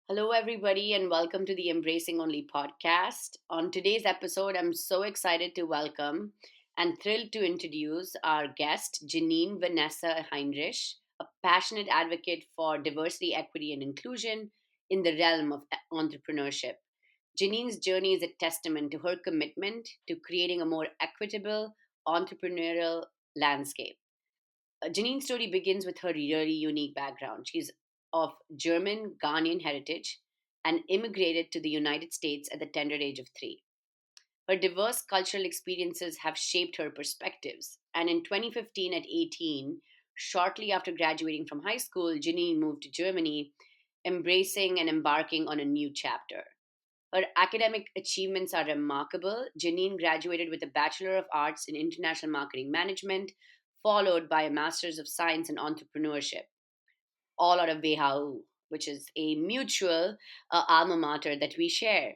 Hello, everybody, and welcome to the Embracing Only podcast. On today's episode, I'm so excited to welcome and thrilled to introduce our guest, Janine Vanessa Heinrich, a passionate advocate for diversity, equity, and inclusion in the realm of entrepreneurship. Janine's journey is a testament to her commitment to creating a more equitable entrepreneurial landscape. Janine's story begins with her really unique background. She's of German-Ghanian heritage and immigrated to the United States at the tender age of 3. Her diverse cultural experiences have shaped her perspectives. And in 2015, at 18, shortly after graduating from high school, Janine moved to Germany, embracing and embarking on a new chapter. Her academic achievements are remarkable. Janine graduated with a Bachelor of Arts in International Marketing Management, followed by a Master's of Science in Entrepreneurship, all out of WHU, which is a mutual alma mater that we share.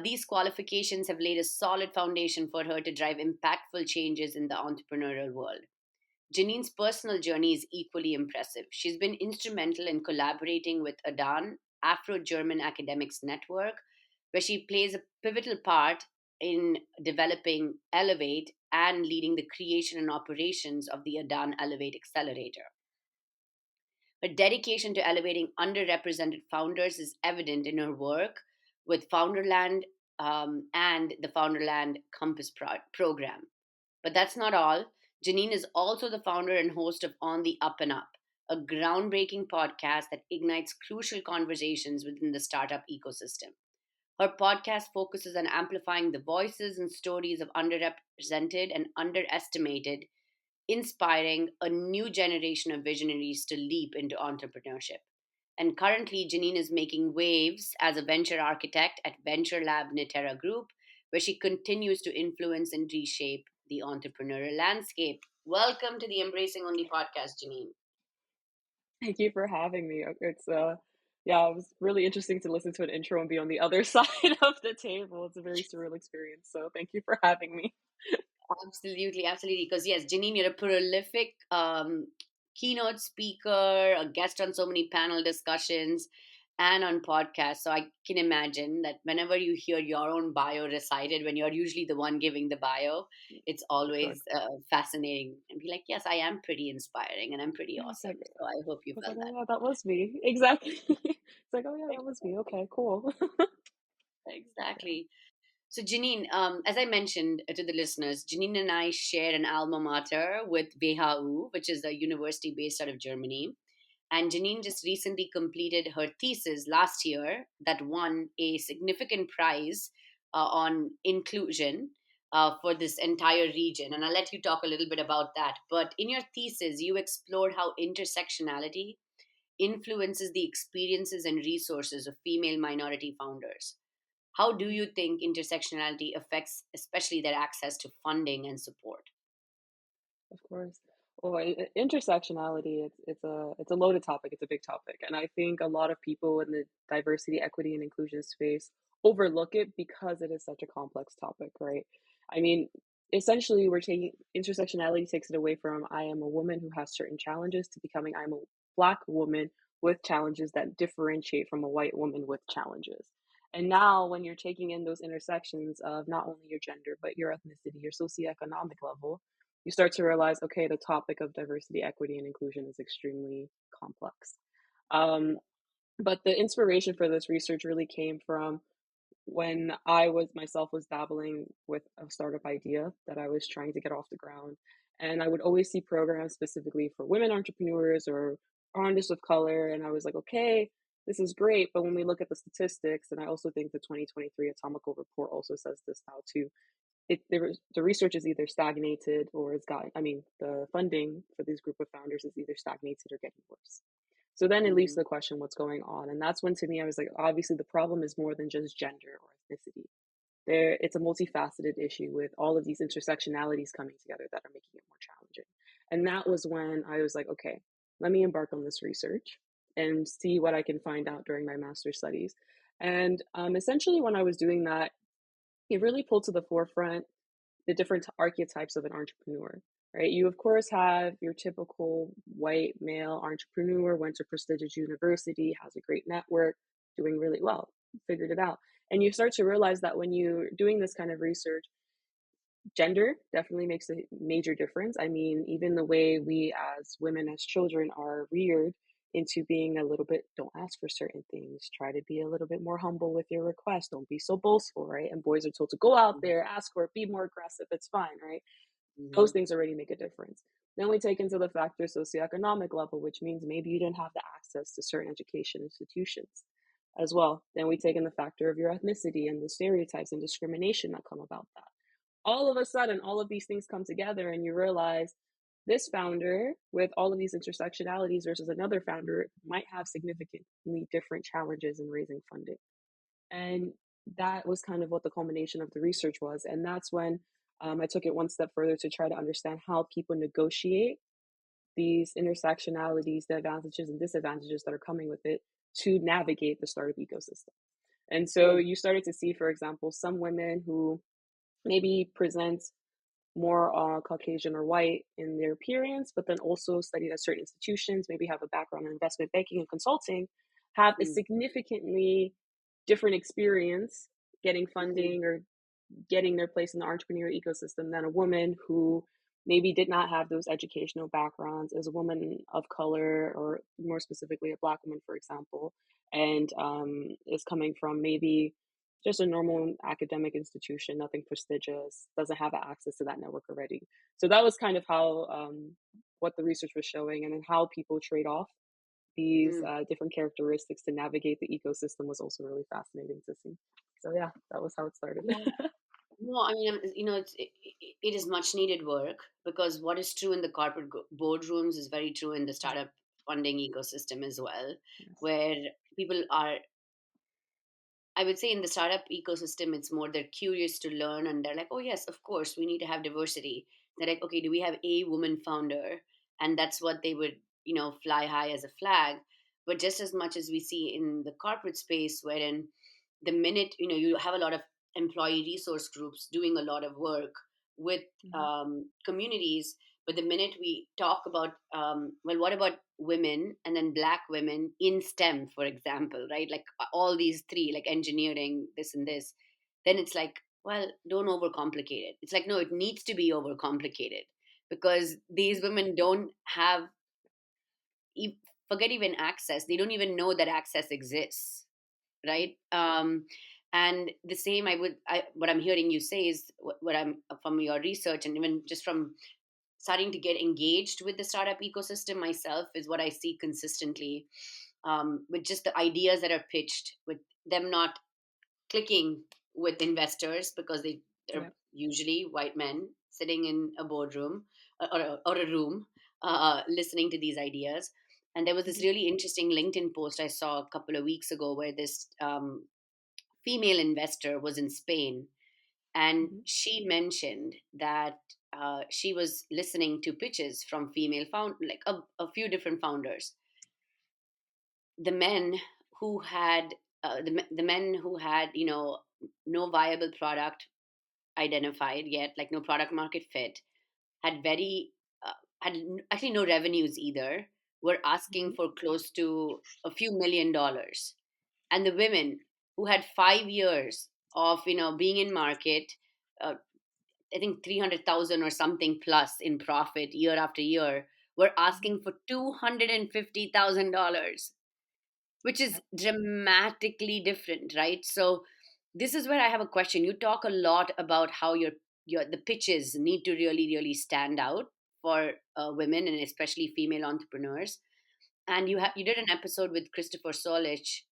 These qualifications have laid a solid foundation for her to drive impactful changes in the entrepreneurial world. Janine's personal journey is equally impressive. She's been instrumental in collaborating with ADAN, Afro German Academics Network, where she plays a pivotal part in developing Elevate and leading the creation and operations of the ADAN Elevate Accelerator. Her dedication to elevating underrepresented founders is evident in her work with Founderland and the Founderland Compass program. But that's not all. Janine is also the founder and host of On the Up and Up, a groundbreaking podcast that ignites crucial conversations within the startup ecosystem. Her podcast focuses on amplifying the voices and stories of underrepresented and underestimated, inspiring a new generation of visionaries to leap into entrepreneurship. And currently, Janine is making waves as a venture architect at Venture Lab Nitera Group, where she continues to influence and reshape the entrepreneurial landscape. Welcome to the Embracing Only podcast, Janine. Thank you for having me. Yeah, it was really interesting to listen to an intro and be on the other side of the table. It's a very surreal experience. So thank you for having me. Absolutely, absolutely. Because yes, Janine, you're a prolific keynote speaker, a guest on so many panel discussions, and on podcasts. So I can imagine that whenever you hear your own bio recited, when you're usually the one giving the bio, it's Sure. always fascinating and be like, yes, I am pretty inspiring and I'm pretty Yeah, it's awesome. like So I hope you I was felt like, oh that. yeah, that was me. Exactly. It's like, oh yeah, that was me. Okay, cool. Yeah. Exactly. So, Janine, as I mentioned to the listeners, Janine and I share an alma mater with WHU, which is a university based out of Germany. And Janine just recently completed her thesis last year that won a significant prize on inclusion for this entire region. And I'll let you talk a little bit about that. But in your thesis, you explored how intersectionality influences the experiences and resources of female minority founders. How do you think intersectionality affects, especially their access to funding and support? Of course. Well, intersectionality, it's a loaded topic. It's a big topic, and I think a lot of people in the diversity, equity, and inclusion space overlook it because it is such a complex topic, right? I mean, essentially, we're taking intersectionality takes it away from I am a woman who has certain challenges to becoming I'm a black woman with challenges that differentiate from a white woman with challenges. And now, when you're taking in those intersections of not only your gender, but your ethnicity, your socioeconomic level, you start to realize, okay, the topic of diversity, equity, and inclusion is extremely complex. Um, but the inspiration for this research really came from when I was myself was dabbling with a startup idea that I was trying to get off the ground. And I would always see programs specifically for women entrepreneurs or artists of color. And I was like, okay, this is great. But when we look at the statistics, and I also think the 2023 Atomical Report also says this now too, the research is either stagnated or it's got I mean the funding for these group of founders is either stagnated or getting worse. So then it leaves Mhm. the question what's going on, and that's when to me I was like, obviously the problem is more than just gender or ethnicity. It's a multifaceted issue with all of these intersectionalities coming together that are making it more challenging. And that was when I was like, okay, let me embark on this research and see what I can find out during my master's studies. And essentially when I was doing that, it really pulled to the forefront the different archetypes of an entrepreneur, right? You, of course, have your typical white male entrepreneur, went to prestigious university, has a great network, doing really well, figured it out. And you start to realize that when you're doing this kind of research, gender definitely makes a major difference. I mean, even the way we as women, as children, are reared into being a little bit, don't ask for certain things, try to be a little bit more humble with your request, don't be so boastful, right? And boys are told to go out there, ask for it, be more aggressive, it's fine, right? Those Mhm. things already make a difference. Then we take into the factor socioeconomic level, which means maybe you didn't have the access to certain education institutions as well. Then we take in the factor of your ethnicity and the stereotypes and discrimination that come about that. All of a sudden, all of these things come together, and you realize this founder with all of these intersectionalities versus another founder might have significantly different challenges in raising funding. And that was kind of what the culmination of the research was. And that's when I took it one step further to try to understand how people negotiate these intersectionalities, the advantages and disadvantages that are coming with it to navigate the startup ecosystem. And so Mm. you started to see, for example, some women who maybe present more Caucasian or white in their appearance, but then also studied at certain institutions, maybe have a background in investment banking and consulting, have a Mm. significantly different experience getting Mhm. funding or getting their place in the entrepreneurial ecosystem than a woman who maybe did not have those educational backgrounds as a woman of color, or more specifically a black woman, for example, and is coming from maybe just a normal academic institution, nothing prestigious, doesn't have access to that network already. So that was kind of how what the research was showing, and then how people trade off these Mm. different characteristics to navigate the ecosystem was also really fascinating to see. So yeah, that was how it started. Yeah. No, I mean, it is much needed work, because what is true in the corporate boardrooms is very true in the startup funding ecosystem as well, Yes. where people are, I would say in the startup ecosystem, it's more they're curious to learn, and they're like, oh, yes, of course, we need to have diversity. They're like, okay, do we have a woman founder? And that's what they would, fly high as a flag. But just as much as we see in the corporate space, wherein the minute, you have a lot of employee resource groups doing a lot of work with Hmm. communities, but the minute we talk about, well, what about women and then black women in STEM, for example, right? Like all these three, like engineering, this and this, then it's like, well, don't overcomplicate it. It's like, no, it needs to be overcomplicated, because these women don't have, e- forget even access. They don't even know that access exists, right? And the same, what I'm hearing you say is what I'm from your research, and even just from starting to get engaged with the startup ecosystem myself, is what I see consistently, with just the ideas that are pitched, with them not clicking with investors, because they're Yeah. usually white men sitting in a boardroom, or a room, listening to these ideas. And there was this Hmm. really interesting LinkedIn post I saw a couple of weeks ago, where this female investor was in Spain, and Hmm. she mentioned that she was listening to pitches from female like a few different founders. The men who had the men who had, no viable product identified yet, like no product market fit, had very had actually no revenues either, were asking Hmm. for close to a few $1 million. And the women who had 5 years of, being in market, uh, I think 300,000 or something plus in profit year after year, were Hmm. asking for $250,000, which is Yeah. dramatically different, right? So this is where I have a question. You talk a lot about how your the pitches need to really really stand out for women, and especially female entrepreneurs. And Hmm. you did an episode with Christopher Solich.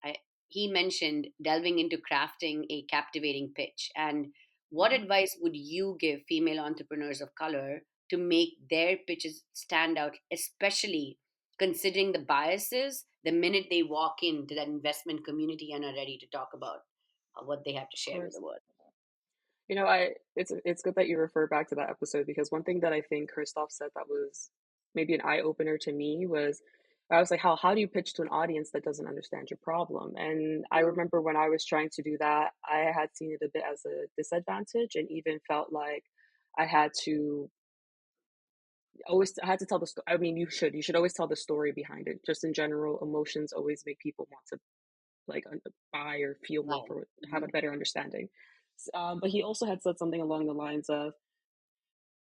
He mentioned delving into crafting a captivating pitch. And what Hmm. advice would you give female entrepreneurs of color to make their pitches stand out, especially considering the biases the minute they walk into that investment community and are ready to talk about what they have to Of share with course. the world? I it's good that you refer back to that episode, because one thing that I think Christoph said that was maybe an eye opener to me was, I was like, how do you pitch to an audience that doesn't understand your problem? And I Mm. remember when I was trying to do that, I had seen it a bit as a disadvantage, and even felt like I had to I had to tell the story. I mean, you should always tell the story behind it. Just in general, emotions always make people want to like buy or feel more Right. for, have a Mhm. better understanding. But he also had said something along the lines of,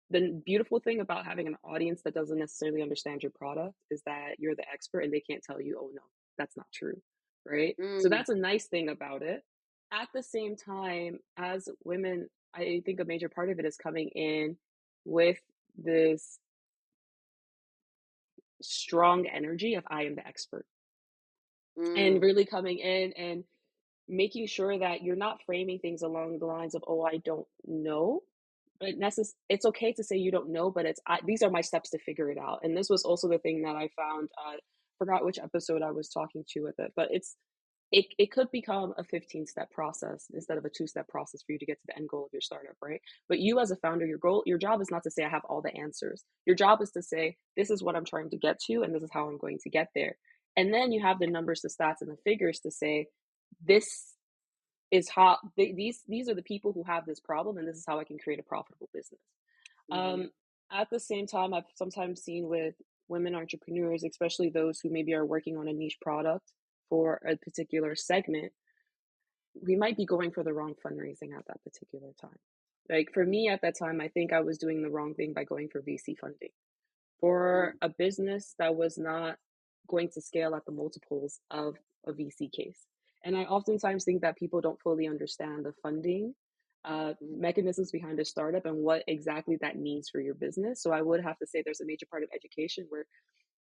the beautiful thing about having an audience that doesn't necessarily understand your product is that you're the expert and they can't tell you, oh no, that's not true, right? So Mm, that's a nice thing about it. At the same time, as women, I think a major part of it is coming in with this strong energy of I am the expert, and mm, really coming in and making sure that you're not framing things along the lines of, "Oh, I don't know," but it's okay to say you don't know, but these are my steps to figure it out. And this was also the thing that I found, forgot which episode I was talking to with it, but it could become a 15-step process instead of a two-step process for you to get to the end goal of your startup, right? But you as a founder, your job is not to say I have all the answers. Your job is to say, this is what I'm trying to get to, and this is how I'm going to get there. And then you have the numbers, the stats, and the figures to say, this is how these are the people who have this problem, and this is how I can create a profitable business. mhm, Um, at the same time, I've sometimes seen with women entrepreneurs, especially those who maybe are working on a niche product for a particular segment, we might be going for the wrong fundraising at that particular time. Like for me at that time, I think I was doing the wrong thing by going for VC funding mm, for a business that was not going to scale at the multiples of a VC case. And I oftentimes think that people don't fully understand the funding mm, mechanisms behind a startup and what exactly that means for your business. So I would have to say there's a major part of education where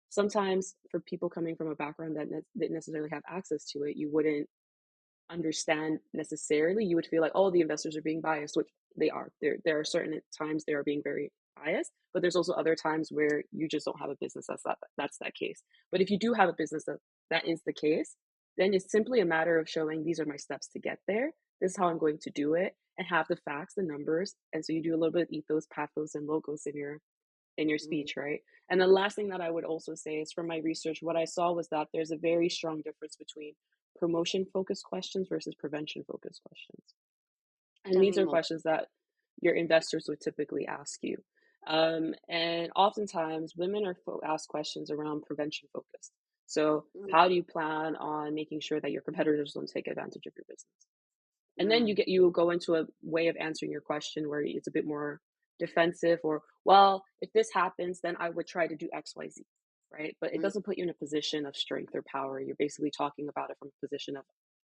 sometimes for people coming from a background that didn't necessarily have access to it, you wouldn't understand necessarily. You would feel like, oh, the investors are being biased, which they are. There are certain times they are being very biased, but there's also other times where you just don't have a business that's that case. But if you do have a business that is the case, then it's simply a matter of showing these are my steps to get there. This is how I'm going to do it, and have the facts, the numbers. And so you do a little bit of ethos, pathos, and logos in your mm, speech, right? And the last thing that I would also say is from my research, what I saw was that there's a very strong difference between promotion focused questions versus prevention focused questions. And tell these me are more. questions that your investors would typically ask you. And oftentimes, women are asked questions around prevention focused. So, Mm, how do you plan on making sure that your competitors don't take advantage of your business? And then mm, you go into a way of answering your question where it's a bit more defensive, or, well, if this happens, then I would try to do XYZ, right? But it mm, doesn't put you in a position of strength or power. You're basically talking about it from a position of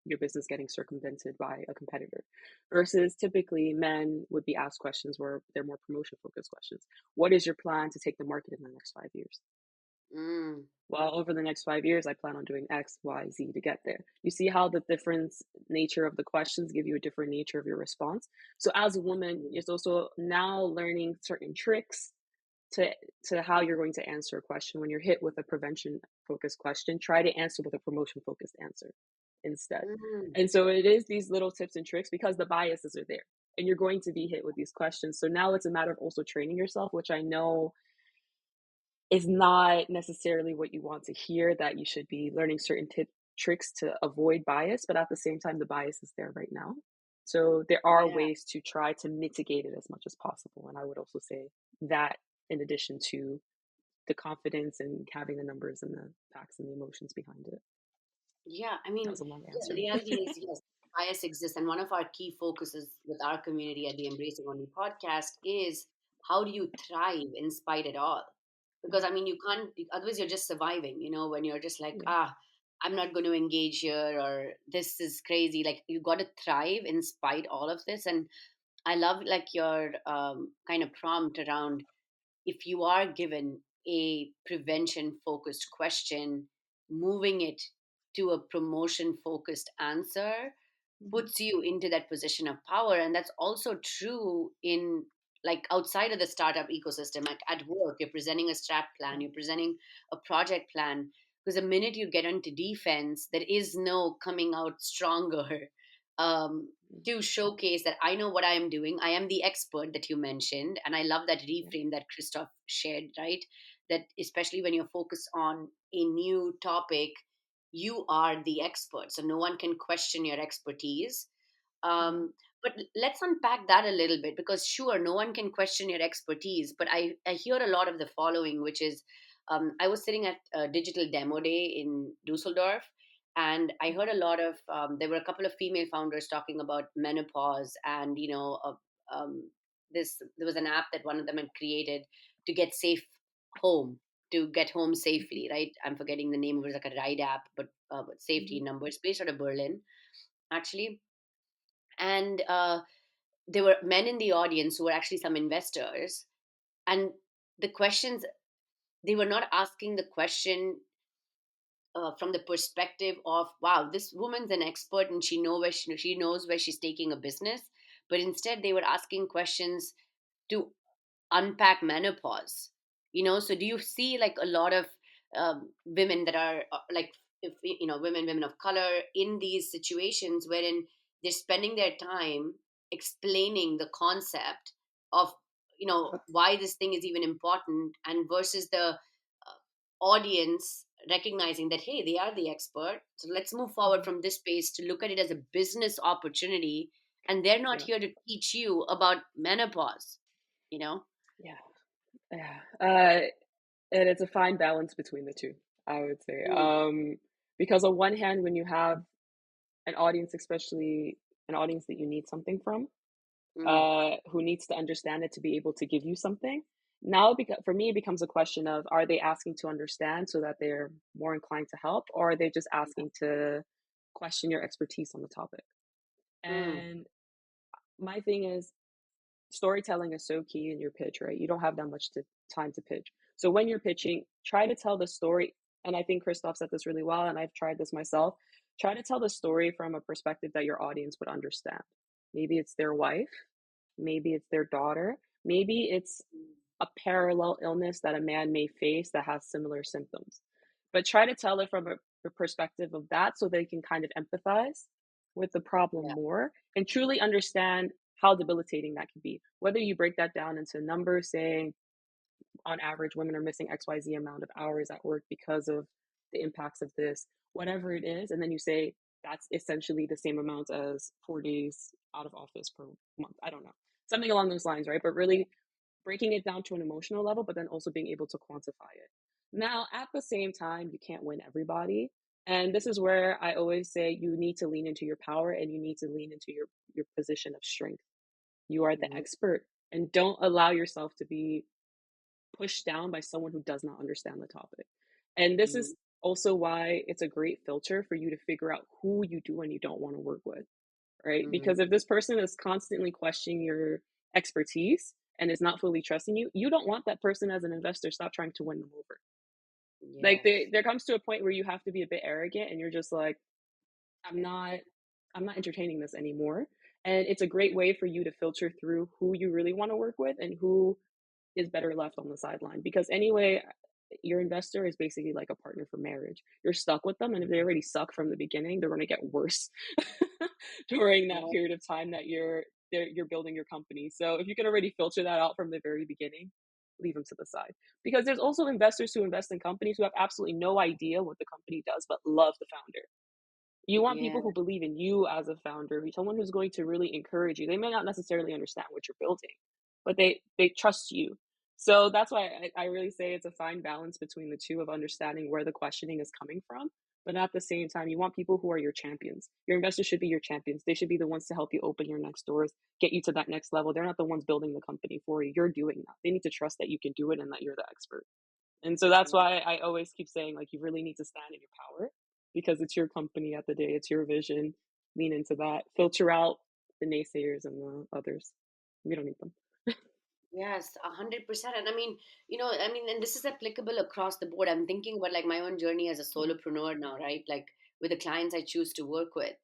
your business getting circumvented by a competitor. Versus typically men would be asked questions where they're more promotion focused questions. What is your plan to take the market in the next 5 years? mm. Well, over the next 5 years, I plan on doing X, Y, Z to get there. You see how the different nature of the questions give you a different nature of your response. So as a woman, it's also now learning certain tricks to how you're going to answer a question. When you're hit with a prevention focused question, try to answer with a promotion focused answer instead. Mm. And so it is these little tips and tricks because the biases are there and you're going to be hit with these questions. So now it's a matter of also training yourself, which I know is not necessarily what you want to hear, that you should be learning certain tricks to avoid bias, but at the same time, the bias is there right now. So there are Yeah. ways to try to mitigate it as much as possible. And I would also say that in addition to the confidence and having the numbers and the facts and the emotions behind it. Yeah, I That mean, was a long yeah, the answer. reality is, yes, bias exists. And one of our key focuses with our community at the Embracing Only podcast is how do you thrive in spite it all? Because I mean, you can't, otherwise you're just surviving, when you're just like, Yeah. I'm not going to engage here, or this is crazy. Like, you got to thrive in spite all of this. And I love like your kind of prompt around, if you are given a prevention focused question, moving it to a promotion focused answer Mhm. puts you into that position of power. And that's also true in, like, outside of the startup ecosystem, like at work, you're presenting a strat plan, Yeah. you're presenting a project plan. Because the minute you get into defense, there is no coming out stronger um, Mhm. to showcase that I know what I am doing. I am the expert that you mentioned. And I love that Yeah. reframe that Christoph shared, right? That especially when you're focused on a new topic, you are the expert. So no one can question your expertise. Yeah. But let's unpack that a little bit, because sure, no one can question your expertise. But I hear a lot of the following, which is I was sitting at a digital demo day in Dusseldorf, And I heard a lot of there were a couple of female founders talking about menopause, and this there was an app that one of them had created to get safe home to get home Mhm, safely, right? I'm forgetting the name. It was like a ride app, but safety mhm, numbers based out of Berlin, actually. And there were men in the audience who were actually some investors, and the questions, they were not asking the question from the perspective of, wow, this woman's an expert and she knows where she's taking a business, but instead they were asking questions to unpack menopause. So do you see like a lot of women that are like, if women of color in these situations wherein they're spending their time explaining the concept of why this thing is even important, and versus the audience recognizing that, hey, they are the expert, so let's move forward mhm. from this space to look at it as a business opportunity, and they're not Yeah, here to teach you about menopause you know yeah, yeah. And it's a fine balance between the two, I would say. Mm, Because on one hand, when you have an audience, especially an audience that you need something from, mm, who needs to understand it to be able to give you something. Now, for me, it becomes a question of, are they asking to understand so that they're more inclined to help, or are they just asking to question your expertise on the topic? mm, And my thing is, storytelling is so key in your pitch, right? You don't have that much time to pitch. So when you're pitching, try to tell the story. And I think Christoph said this really well, and I've tried this myself. Try to tell the story from a perspective that your audience would understand. Maybe it's their wife, maybe it's their daughter, maybe it's a parallel illness that a man may face that has similar symptoms. But try to tell it from a perspective of that so they can kind of empathize with the problem yeah, more and truly understand how debilitating that can be. Whether you break that down into numbers, saying on average, women are missing XYZ amount of hours at work because of the impacts of this, whatever it is. And then you say that's essentially the same amount as 4 days out of office per month. I don't know. Something along those lines, right? But really breaking it down to an emotional level, but then also being able to quantify it. Now, at the same time, you can't win everybody. And this is where I always say you need to lean into your power and you need to lean into your position of strength. You are the mm, expert and don't allow yourself to be pushed down by someone who does not understand the topic. And this mm, is also why it's a great filter for you to figure out who you do and you don't want to work with, right? mm, Because if this person is constantly questioning your expertise and is not fully trusting you, you don't want that person as an investor. Stop trying to win them over. Like yes, there comes to a point where you have to be a bit arrogant and you're just like, I'm not I'm not entertaining this anymore. And it's a great way for you to filter through who you really want to work with and who is better left on the sideline. Because anyway, your investor is basically like a partner for marriage. You're stuck with them, and if they already suck from the beginning, they're going to get worse during that yeah, period of time that you're building your company. So if you can already filter that out from the very beginning, leave them to the side. Because there's also investors who invest in companies who have absolutely no idea what the company does, but love the founder. You want yeah, people who believe in you as a founder, someone who's going to really encourage you. They may not necessarily understand what you're building, but they trust you. So that's why I really say it's a fine balance between the two of understanding where the questioning is coming from. But at the same time, you want people who are your champions. Your investors should be your champions. They should be the ones to help you open your next doors, get you to that next level. They're not the ones building the company for you. You're doing that. They need to trust that you can do it and that you're the expert. And so that's yeah, why I always keep saying, like, you really need to stand in your power because it's your company at the day, it's your vision. Lean into that. Filter out the naysayers and the others. We don't need them. yes, 100%. And I mean, and this is applicable across the board. I'm thinking about like my own journey as a Yeah. solopreneur now, right? Like with the clients I choose to work with.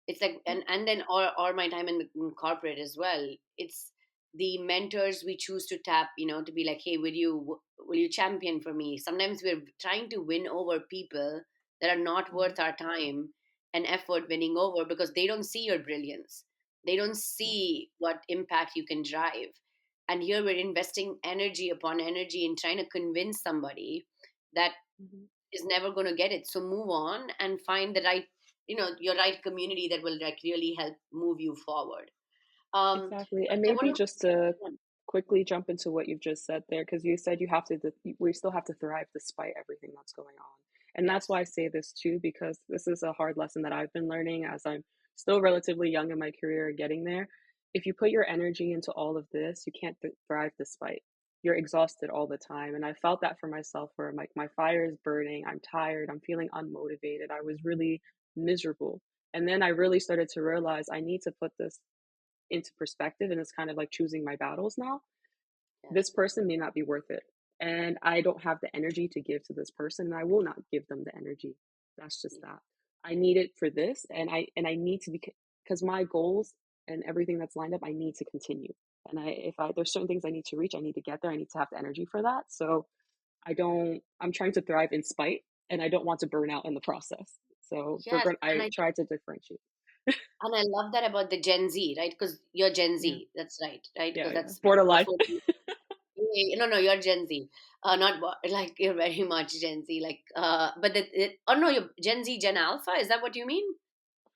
It's like, Yeah. and then or my time in corporate as well. It's the mentors we choose to tap, to be like, hey, will you champion for me? Sometimes we're trying to win over people that are not Mhm. worth our time and effort winning over because they don't see your brilliance. They don't Yeah. see what impact you can drive. And here we're investing energy upon energy in trying to convince somebody that Mhm. is never going to get it. So move on and find the right, your right community that will like really help move you forward. Exactly. But And I maybe want just to quickly jump into what you've just said there, because you said we still have to thrive despite everything that's going on. And that's Yes. why I say this too, because this is a hard lesson that I've been learning as I'm still relatively young in my career getting there. If you put your energy into all of this, you can't thrive despite. You're exhausted all the time. And I felt that for myself where my fire is burning, I'm tired, I'm feeling unmotivated. I was really miserable. And then I really started to realize I need to put this into perspective, and it's kind of like choosing my battles now. This Yes. person may not be worth it, and I don't have the energy to give to this person, and I will not give them the energy. That's just that. I need it for this, and I need to be, because my goals and everything that's lined up, I need to continue. And I if I there's certain things I need to reach, I need to get there. I need to have the energy for that. So I'm trying to thrive in spite, and I don't want to burn out in the process. So Yes. I try to differentiate. And I love that about the Gen Z, right? Because you're Gen Yeah, Z. That's right, right? yeah, Because yeah. that's Borderline. before. No, no, you're Gen Z. Not like you're very much Gen Z. Like, but oh no, you're Gen Z, Gen Alpha. Is that what you mean?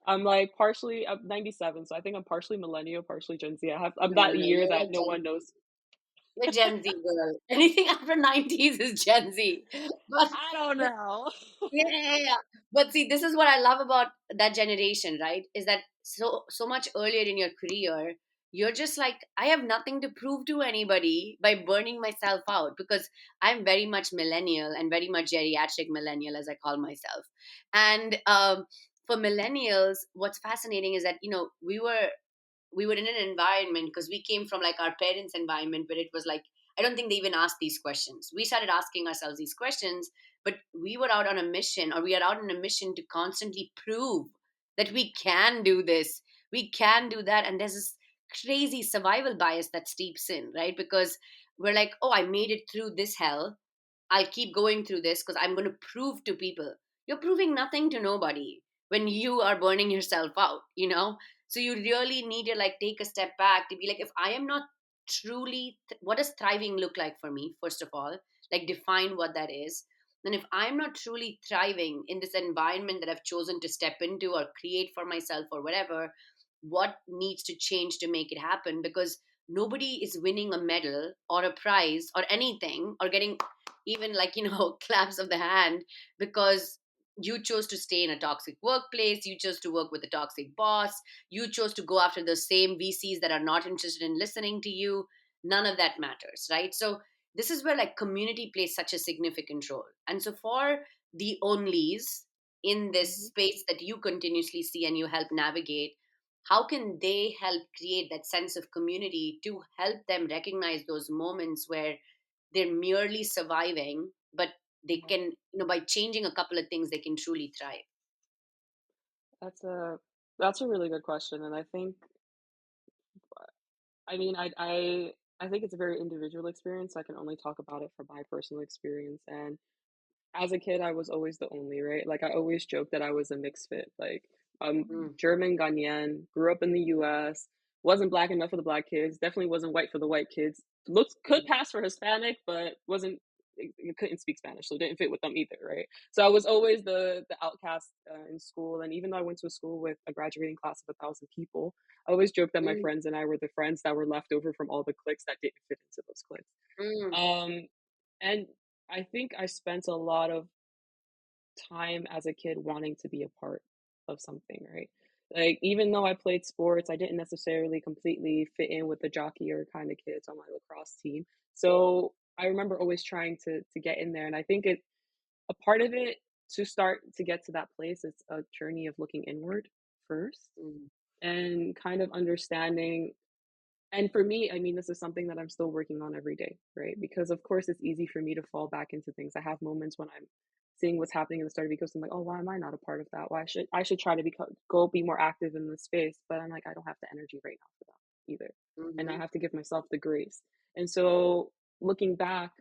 I'm like partially I'm 97, so I think I'm partially millennial, partially Gen Z. I'm No, no, that no. year You're that a no Gen one knows. You're Gen Z girl. Anything after 90s is Gen Z. But I don't know. yeah, yeah, yeah. But see, this is what I love about that generation, right? Is that so much earlier in your career, you're just like, I have nothing to prove to anybody by burning myself out because I'm very much millennial and very much geriatric millennial, as I call myself. And for millennials, what's fascinating is that, we were in an environment because we came from like our parents' environment where it was like, I don't think they even asked these questions. We started asking ourselves these questions, but we were out on a mission, or we are out on a mission to constantly prove that we can do this, we can do that. And there's this crazy survival bias that steeps in, right? Because we're like, oh, I made it through this hell. I'll keep going through this because I'm going to prove to people. You're proving nothing to nobody when you are burning yourself out. So you really need to like take a step back to be like, if I am not truly, what does thriving look like for me? First of all, like define what that is. Then if I'm not truly thriving in this environment that I've chosen to step into or create for myself or whatever, what needs to change to make it happen? Because nobody is winning a medal or a prize or anything or getting even like claps of the hand because you chose to stay in a toxic workplace, you chose to work with a toxic boss, you chose to go after the same VCs that are not interested in listening to you. None of that matters, right? So this is where like community plays such a significant role. And so for the onlys in this Mhm. space that you continuously see and you help navigate, how can they help create that sense of community to help them recognize those moments where they're merely surviving, but they Mhm. can, by changing a couple of things, they can truly thrive. That's a that's a really good question, and I think I mean I think it's a very individual experience. I can only talk about it from my personal experience. And as a kid, I was always the only, right? Like, I always joke that I was a mixed fit. Like, Mm, German-Ghanaian, grew up in the US, wasn't black enough for the black kids, definitely wasn't white for the white kids. Looks could mm, pass for Hispanic, but wasn't couldn't speak Spanish, so didn't fit with them either, right? So I was always the outcast in school, and even though I went to a school with a graduating class of 1,000 people, I always joked that my mm, friends and I were the friends that were left over from all the cliques that didn't fit into those cliques. mm, Um, and I think I spent a lot of time as a kid wanting to be a part of something, right? Like, even though I played sports, I didn't necessarily completely fit in with the jockier kind of kids on my lacrosse team. So I remember always trying to get in there. And I think a part of it, to start to get to that place, it's a journey of looking inward first mm, and kind of understanding. And for me, I mean, this is something that I'm still working on every day, right? Because of course it's easy for me to fall back into things. I have moments when I'm seeing what's happening in the startup ecosystem, I'm like, oh, why am I not a part of that? Why should I should try to go be more active in this space? But I'm like, I don't have the energy right now for that either, and I mhm, have to give myself the grace. And so looking back,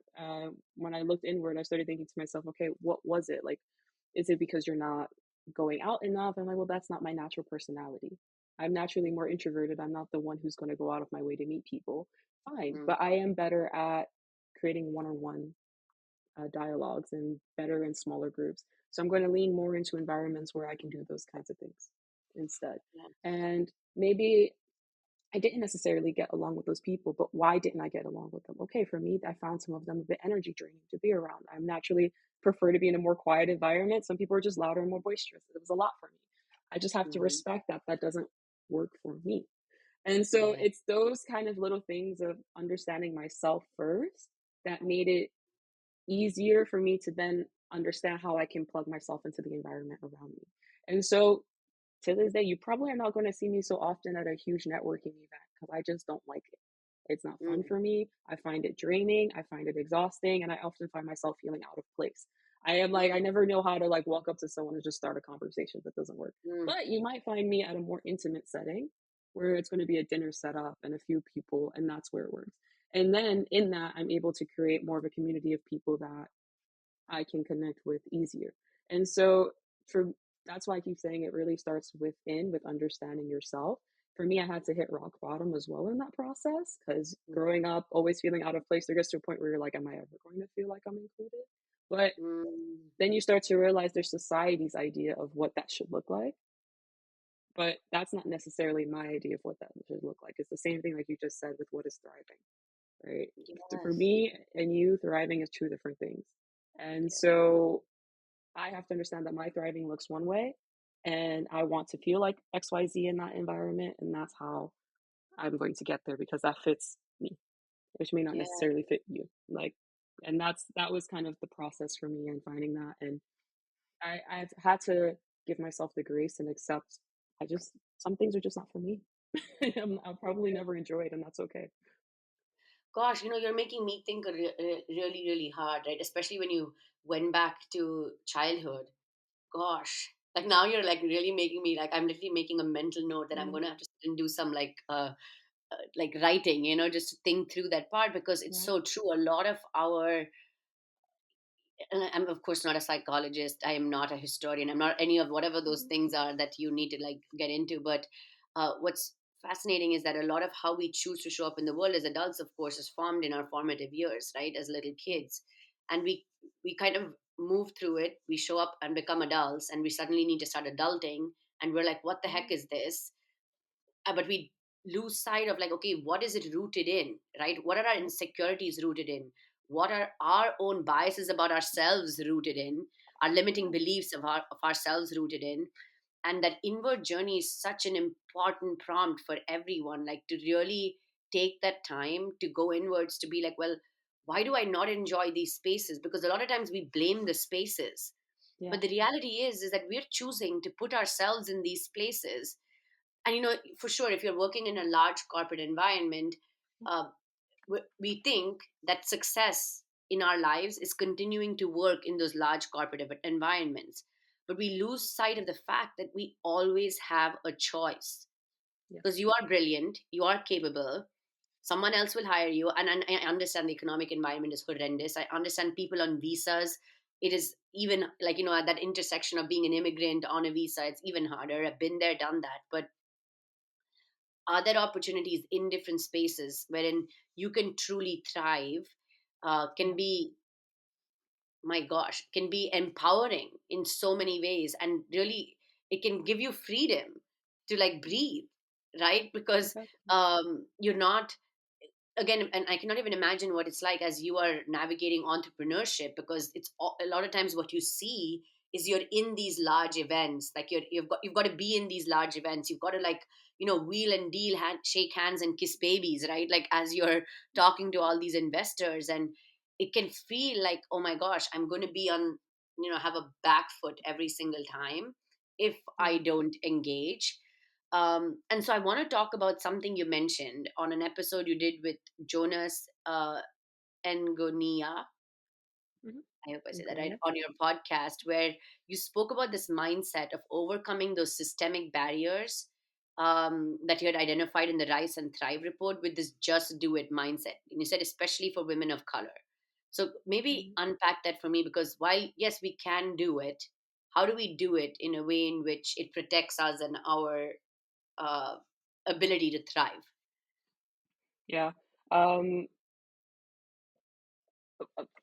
when I looked inward, I started thinking to myself, okay, what was it like? Is it because you're not going out enough? I'm like, well, that's not my natural personality. I'm naturally more introverted. I'm not the one who's going to go out of my way to meet people. Fine. mm. But I am better at creating one on one dialogues and better in smaller groups. So I'm going to lean more into environments where I can do those kinds of things instead. Yeah. And maybe I didn't necessarily get along with those people, but why didn't I get along with them? Okay, for me, I found some of them a bit energy draining to be around. I'm naturally prefer to be in a more quiet environment. Some people are just louder and more boisterous. It was a lot for me. I just have to Mhm. respect that that doesn't work for me. And so Yeah. it's those kind of little things of understanding myself first that made it easier for me to then understand how I can plug myself into the environment around me. And so to this day, you probably are not going to see me so often at a huge networking event because I just don't like it. It's not fun Mm. for me. I find it draining. I find it exhausting. And I often find myself feeling out of place. I am like, I Mm. never know how to like walk up to someone and just start a conversation. That doesn't work. Mm. But you might find me at a more intimate setting where it's going to be a dinner setup and a few people, and that's where it works. And then in that, I'm able to create more of a community of people that I can connect with easier. And so for that's why I keep saying it really starts within with understanding yourself. For me, I had to hit rock bottom as well in that process because growing up, always feeling out of place, there gets to a point where you're like, am I ever going to feel like I'm included? But Mm. then you start to realize there's society's idea of what that should look like. But that's not necessarily my idea of what that should look like. It's the same thing like you just said with what is thriving, right? For Yes. me and you, thriving is two different things. And Yeah. so I have to understand that my thriving looks one way and I want to feel like XYZ in that environment. And that's how I'm going to get there because that fits me, which may not Yeah. necessarily fit you. Like, and that was kind of the process for me in finding that. And I've had to give myself the grace and accept some things are just not for me. I'll probably never enjoy it, and that's okay. Gosh, you're making me think really, really hard, right? Especially when you went back to childhood. Gosh, like now you're like really making me like I'm literally making a mental note that I'm Yeah, gonna have to sit and do some like writing, just to think through that part because it's yeah, so true. A lot of our and I'm of course not a psychologist. I am not a historian. I'm not any of whatever those mhm, things are that you need to like get into. But what's fascinating is that a lot of how we choose to show up in the world as adults, of course, is formed in our formative years, right? As little yeah, kids, and we kind of move through it. We show up and become adults, and we suddenly need to start adulting, and we're like, "What the yeah, heck is this?" But we lose sight of like, okay, what is it rooted in, right? What are our yep, insecurities rooted in? What are our own biases about ourselves rooted in? Our limiting yeah, beliefs of ourselves rooted in? And that inward journey is such an important prompt for everyone, like to really take that time to go inwards to be like, well, why do I not enjoy these spaces? Because a lot of times we blame the spaces, yeah, but the reality is that we're choosing to put ourselves in these places. And for sure, if you're working in a large corporate environment, uh, we think that success in our lives is continuing to work in those large corporate environments, but we lose sight of the fact that we always have a choice, yes, because you are brilliant, you are capable, someone else will hire you. And I understand the economic environment is horrendous. I understand people on visas, it is even like, at that intersection of being an immigrant on a visa, it's even harder. I've been there, done that. But are there opportunities in different spaces wherein you can truly thrive, yeah, can be, my gosh, can be empowering in so many ways, and really it can give you freedom to like breathe, right? Because exactly, you're not, again, and I cannot even imagine what it's like as you are navigating entrepreneurship, because it's a lot of times what you see is you're in these large events, like you've got to be in these large events, you've got to like, wheel and deal, shake hands and kiss babies, right? Like as you're talking to all these investors, and it can feel like, oh my gosh, I'm going to be on, have a back foot every single time if I yeah, don't engage. And so I want to talk about something you mentioned on an episode you did with Jonas Ngonia. mhm, I hope I say that okay, right, yeah, on your podcast, where you spoke about this mindset of overcoming those systemic barriers that you had identified in the Rise and Thrive report with this just do it mindset. And you said, especially for women of color. So maybe mhm, unpack that for me, because while, yes, we can do it, how do we do it in a way in which it protects us and our uh, ability to thrive? yeah.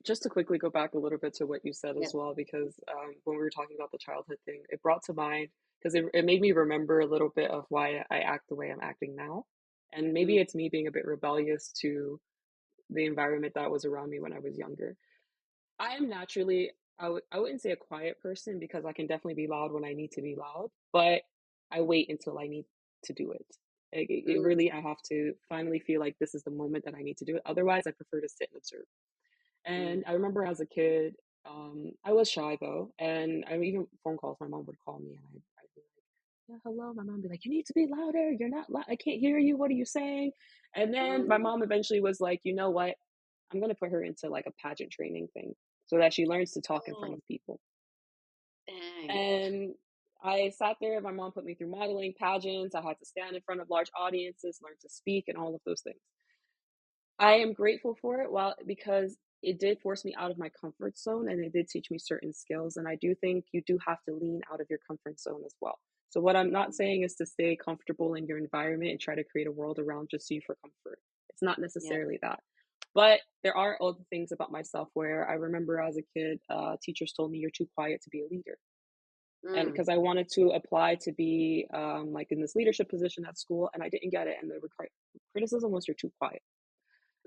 Just to quickly go back a little bit to what you said Yeah. as well, because when we were talking about the childhood thing, it brought to mind because it made me remember a little bit of why I act the way I'm acting now. And maybe Mm. it's me being a bit rebellious to the environment that was around me when I was younger. I am naturally I wouldn't say a quiet person because I can definitely be loud when I need to be loud, but I wait until I need to do it. Like, it Mm, really I have to finally feel like this is the moment that I need to do it. Otherwise, I prefer to sit and observe. mm, And I remember as a kid, I was shy though, and I even phone calls, my mom would call me and I'd be like, "Yeah, hello." My mom would be like, "You need to be louder. You're not loud. I can't hear you. What are you saying?" And then my mm. mom eventually was like, "You know what? I'm gonna put her into like a pageant training thing so that she learns to talk in front Oh, of people." dang. And I sat there, my mom put me through modeling, pageants. I had to stand in front of large audiences, learn to speak, and all of those things. I am grateful for it, well, because it did force me out of my comfort zone and it did teach me certain skills. And I do think you do have to lean out of your comfort zone as well. So, what I'm not saying is to stay comfortable in your environment and try to create a world around just you for comfort. It's not Yeah. necessarily that. But there are other things about myself where I remember as a kid, teachers told me you're too quiet to be a leader. And Mm, because I wanted to apply to be like in this leadership position at school, and I didn't get it. And the criticism was you're too quiet.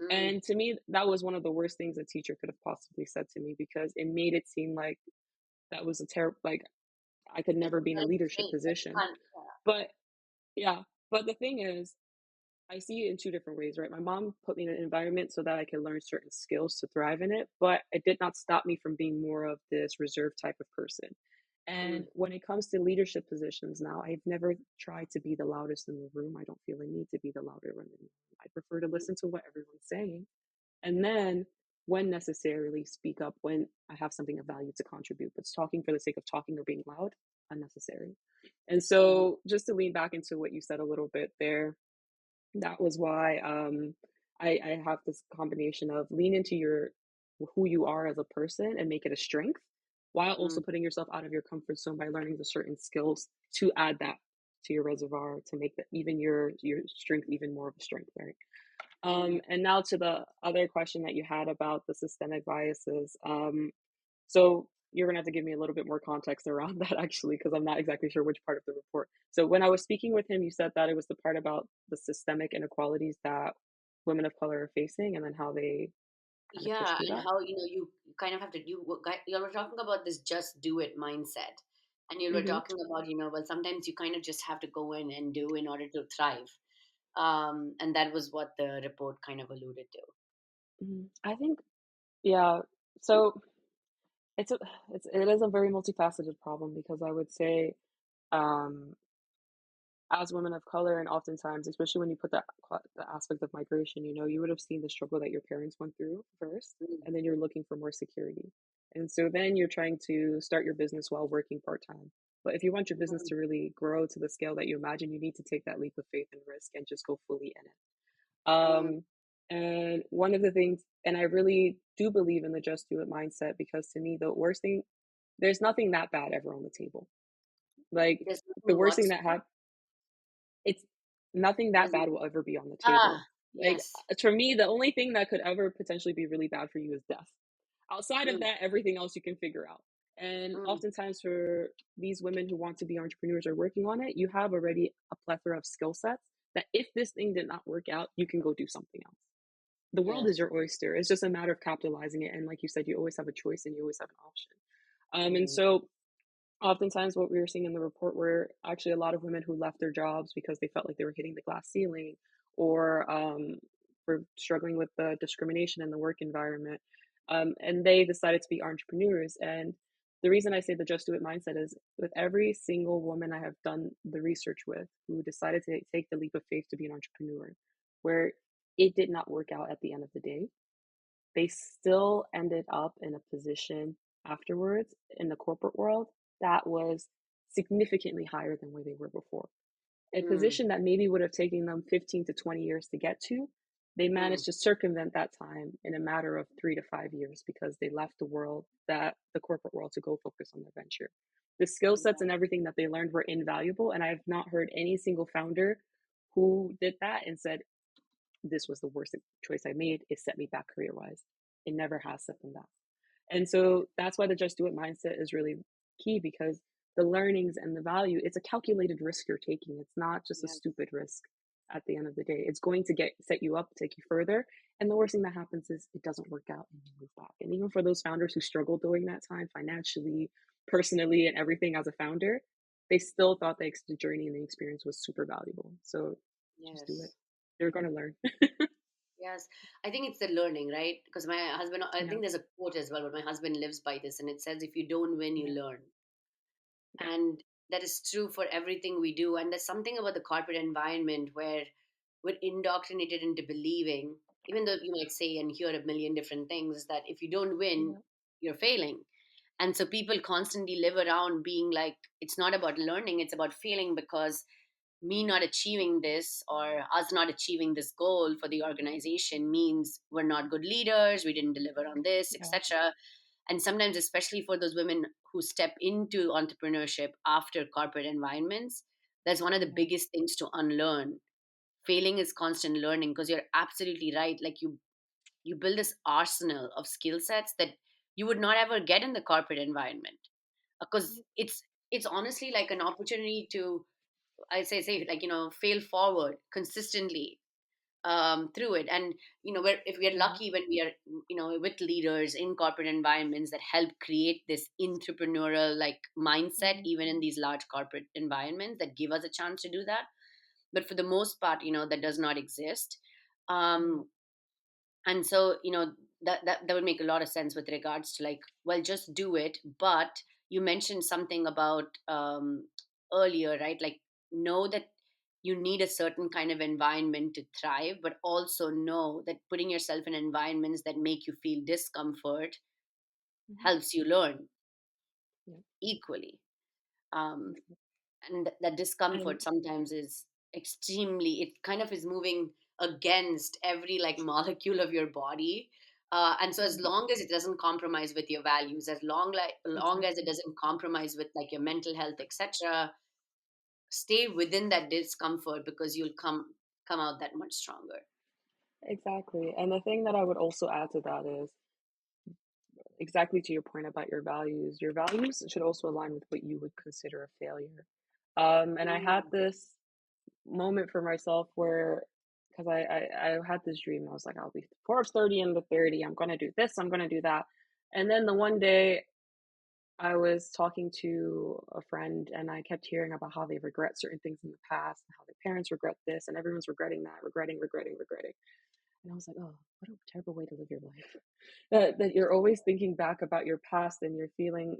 mm. And to me, that was one of the worst things a teacher could have possibly said to me because it made it seem like that was a terrible, like I could Like never a be in a blank leadership slate that you position. can't. But yeah, but the thing is, I see it in two different ways, right? My mom put me in an environment so that I could learn certain skills to thrive in it, but it did not stop me from being more of this reserved type of person. And Mm, when it comes to leadership positions now, I've never tried to be the loudest in the room. I don't feel a need to be the louder one in the room. I prefer to mm, listen to what everyone's saying and then when necessarily speak up when I have something of value to contribute. But talking for the sake of talking or being loud, unnecessary. And mm, so just to lean back into what you said a little bit there, that was why I have this combination of lean into your who you are as a person and make it a strength while also mm, putting yourself out of your comfort zone by learning the certain skills to add that to your reservoir to make that even your strength even more of a strength, right? mm. And now to the other question that you had about the systemic biases. So you're gonna have to give me a little bit more context around that actually, because I'm not exactly sure which part of the report. So when I was speaking with him, you said that it was the part about the systemic inequalities that women of color are facing, and then how they kind of push Yeah, through and that. how you kind of have to you were talking about this just do it mindset, and you were Hmm. talking about well sometimes you kind of just have to go in and do in order to thrive, and that was what the report kind of alluded to. I think, yeah. So it's a it is a very multifaceted problem because I would say um, as women of color and oftentimes, especially when you put that the aspect of migration, you would have seen the struggle that your parents went through first, Mm, and then you're looking for more security. And so then you're trying to start your business while working part-time. But if you want your business mm, to really grow to the scale that you imagine, you need to take that leap of faith and risk and just go fully in it. mm. And one of the things, and I really do believe in the just do it mindset because to me, the worst thing, there's nothing that bad ever on the table. Like There's the nothing worst thing what's that happened, it's nothing that there's bad will ever be on the table. ah Like, yes. for me, the only thing that could ever potentially be really bad for you is death. Outside of Mm, that, everything else you can figure out. And mm, oftentimes, for these women who want to be entrepreneurs or working on it, you have already a plethora of skill sets that if this thing did not work out, you can go do something else. The world is yes. your oyster. It's just a matter of capitalizing it. And like you said, you always have a choice and you always have an option. And Mm, so oftentimes what we were seeing in the report were actually a lot of women who left their jobs because they felt like they were hitting the glass ceiling or were struggling with the discrimination in the work environment. And they decided to be entrepreneurs. And the reason I say the just do it mindset is with every single woman I have done the research with who decided to take the leap of faith to be an entrepreneur, where it did not work out at the end of the day, they still ended up in a position afterwards in the corporate world that was significantly higher than where they were before. A mm, position that maybe would have taken them 15 to 20 years to get to, they mm. managed to circumvent that time in a matter of 3 to 5 years because they left the corporate world to go focus on their venture. The skill sets and Exactly. everything that they learned were invaluable. And I have not heard any single founder who did that and said, this was the worst choice I made. It set me back career wise. It never has set them back. And so that's why the just do it mindset is really key because the learnings and the value, it's a calculated risk you're taking. It's not just a Yeah. stupid risk. at the end of the day. It's going to set you up, take you further. And the worst thing that happens is it doesn't work out and you move back. And even for those founders who struggled during that time financially, personally, and everything as a founder, they still thought the journey and the experience was super valuable. So just do it. Yes. You're going to learn. Yes. I think it's the learning, right? Because my husband, I Yeah. think there's a quote as well, but my husband lives by this, and it says, if you don't win, you Yeah. learn. Yeah. And that is true for everything we do. And there's something about the corporate environment where we're indoctrinated into believing, even though you might say and hear a million different things, that if you don't win, Yeah. you're failing. And so people constantly live around being like, it's not about learning, it's about failing, because me not achieving this or us not achieving this goal for the organization means we're not good leaders, we didn't deliver on this, Yeah. etc. And sometimes, especially for those women who step into entrepreneurship after corporate environments, that's one of the Yeah. biggest things to unlearn. Failing is constant learning, because you're absolutely right. Like you build this arsenal of skill sets that you would not ever get in the corporate environment, because it's honestly like an opportunity to, I say like, fail forward consistently through it. And if we are Yeah. lucky, when we are with leaders in corporate environments that help create this entrepreneurial like mindset, Mhm. even in these large corporate environments that give us a chance to do that. But for the most part, that does not exist. Yeah. um and so that would make a lot of sense with regards to, like, well, just do it. But you mentioned something about earlier, right? Like, know that you need a certain kind of environment to thrive, but also know that putting yourself in environments that make you feel discomfort Mhm. helps you learn Yeah. equally. um, Exactly. and that And discomfort sometimes is extremely, it kind of is moving against every like molecule of your body. And so as yeah, long as it doesn't compromise with your values, long as it exactly. doesn't compromise with like your mental health, etc., stay within that discomfort, because you'll come out that much stronger. Exactly. And the thing that I would also add to that is exactly to your point about your values. Your values should also align with what you would consider a failure. And I had Mm, this moment for myself where, because I had this dream, I was like, I'll be Forbes 30 under 30. I'm going to do this, I'm going to do that. And then the one day I was talking to a friend and I kept hearing about how they regret certain things in the past, and how their parents regret this, and everyone's regretting that, regretting. And I was like, oh, what a terrible way to live your life. That you're always thinking back about your past and you're feeling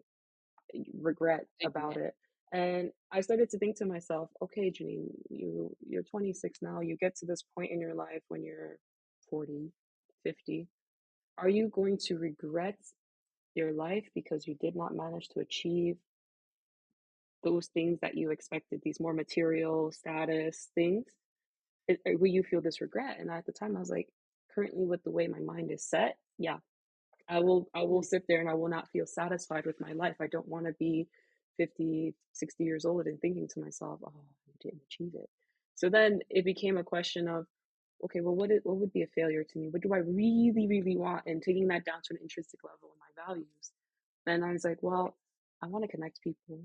regret about regret. it. And I started to think to myself, okay, Janine, you're 26 now. You get to this point in your life when you're 40, 50. Are you going to regret your life because you did not manage to achieve those things that you expected, these more material status things? Will you feel this regret? And at the time, I was like, currently, with the way my mind is set, yeah, I will Mm, sit there and I will not feel satisfied with my life. I don't want to be 50, 60 years old and thinking to myself, oh, I didn't achieve it. So then it became a question of, okay, well, what would be a failure to me? What do I really, really want? And taking that down to an intrinsic level of my values. And I was like, well, I want to connect people.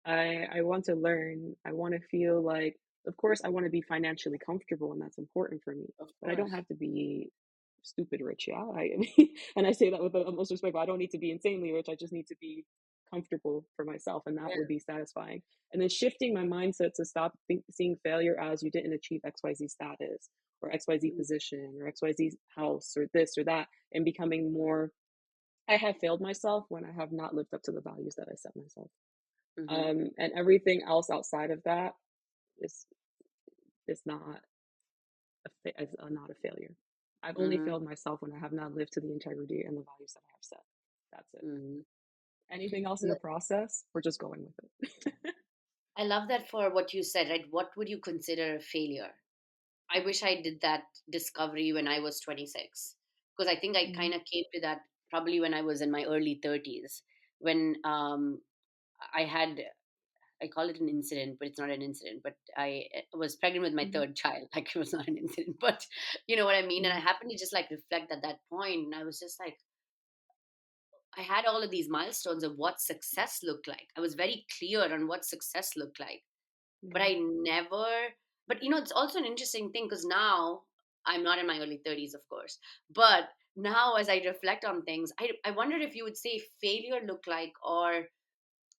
I want to learn. I want to feel like, of course, I want to be financially comfortable, and that's important for me. of But I don't course. have to be stupid rich. Yeah, I mean, and I say that with the utmost respect. But I don't need to be insanely rich. I just need to be comfortable for myself, and that Yeah. would be satisfying. And then shifting my mindset to stop seeing failure as you didn't achieve XYZ status or XYZ Mm, position or XYZ house or this or that, and becoming more, I have failed myself when I have not lived up to the values that I set myself. mhm, And everything else outside of that is is not not a failure. I've only mhm. failed myself when I have not lived to the integrity and the values that I have set. That's it. Mhm. Anything else in the process, we're just going with it. I love that for what you said, right? What would you consider a failure? I wish I did that discovery when I was 26, because I think I Mhm. kind of came to that probably when I was in my early 30s, when I had, I call it an incident, but it's not an incident. But I was pregnant with my Mhm. third child. Like, it was not an incident, but you know what I mean? And I Mhm. happened to just like reflect at that point, and I was just like, I had all of these milestones of what success looked like. I was very clear on what success looked like, but Yeah. I never but it's also an interesting thing because now I'm not in my early 30s, of course, but now as I reflect on things, I wonder if you would say failure look like, or